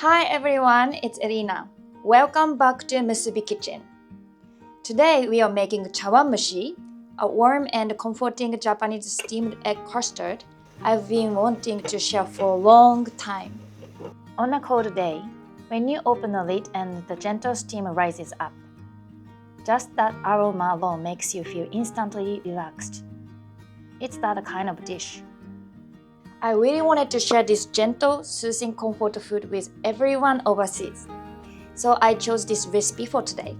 Hi everyone, it's Irina. Welcome back to MUSUBI Kitchen. Today we are making Chawanmushi, a warm and comforting Japanese steamed egg custard I've been wanting to share for a long time. On a cold day, when you open the lid and the gentle steam rises up, just that aroma alone makes you feel instantly relaxed. It's that kind of dish. I really wanted to share this gentle, soothing comfort food with everyone overseas, so I chose this recipe for today.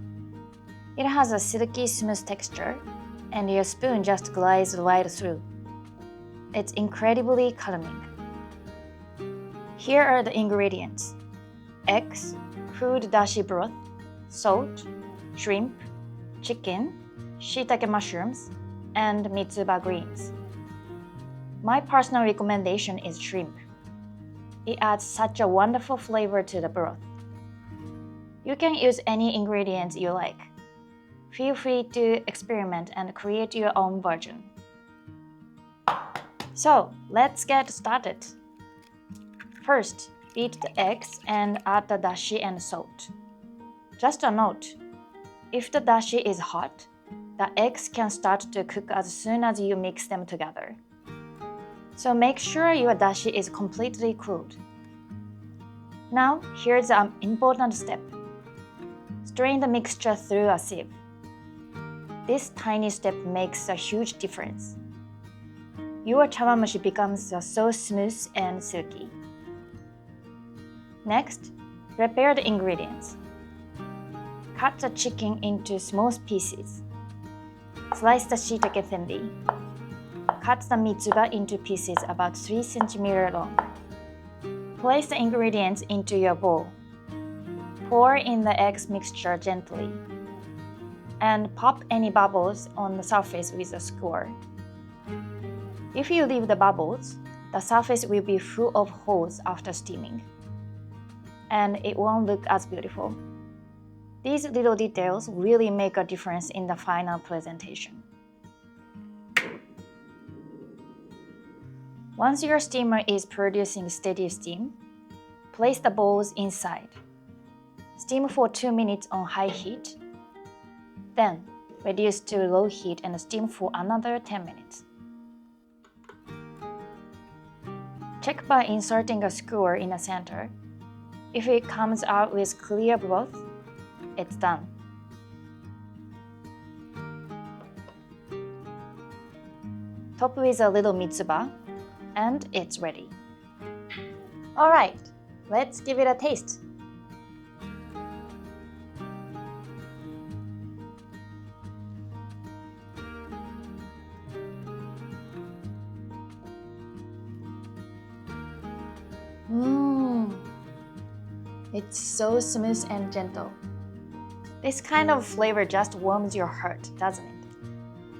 It has a silky, smooth texture, and your spoon just glides right through. It's incredibly calming. Here are the ingredients: eggs, crude dashi broth, salt, shrimp, chicken, shiitake mushrooms, and mitsuba greens. My personal recommendation is shrimp. It adds such a wonderful flavor to the broth. You can use any ingredients you like. Feel free to experiment and create your own version. So, let's get started. First, beat the eggs and add the dashi and salt. Just a note, if the dashi is hot, the eggs can start to cook as soon as you mix them together. So make sure your dashi is completely cooled. Now, here's an important step. Strain the mixture through a sieve. This tiny step makes a huge difference. Your chawanmushi becomes so smooth and silky. Next, prepare the ingredients. Cut the chicken into small pieces. Slice the shiitake thinly. Cut the mitsuba into pieces about 3 cm long. Place the ingredients into your bowl. Pour in the eggs mixture gently. And pop any bubbles on the surface with a skewer. If you leave the bubbles, the surface will be full of holes after steaming, and it won't look as beautiful. These little details really make a difference in the final presentation. Once your steamer is producing steady steam, place the bowls inside. Steam for 2 minutes on high heat. Then, reduce to low heat and steam for another 10 minutes. Check by inserting a skewer in the center. If it comes out with clear broth, it's done. Top with a little mitsuba, and it's ready. Alright, let's give it a taste. It's so smooth and gentle. This kind of flavor just warms your heart, doesn't it?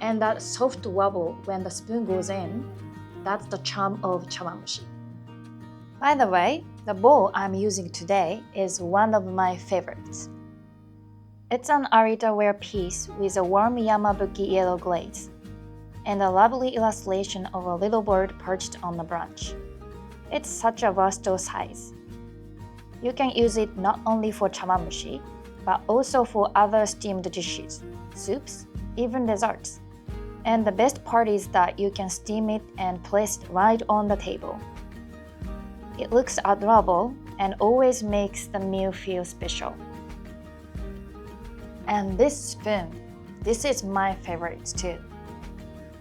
And that soft wobble when the spoon goes in, that's the charm of chawanmushi. By the way, the bowl I'm using today is one of my favorites. It's an Arita-ware piece with a warm yamabuki yellow glaze and a lovely illustration of a little bird perched on the branch. It's such a versatile size. You can use it not only for chawanmushi, but also for other steamed dishes, soups, even desserts. And the best part is that you can steam it and place it right on the table. It looks adorable and always makes the meal feel special. And this spoon, this is my favorite too.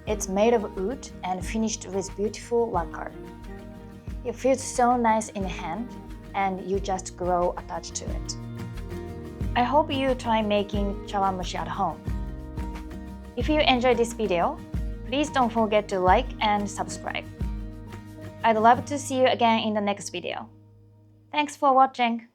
It's made of wood and finished with beautiful lacquer. It feels so nice in the hand, and you just grow attached to it. I hope you try making chawanmushi at home. If you enjoyed this video, please don't forget to like and subscribe. I'd love to see you again in the next video. Thanks for watching!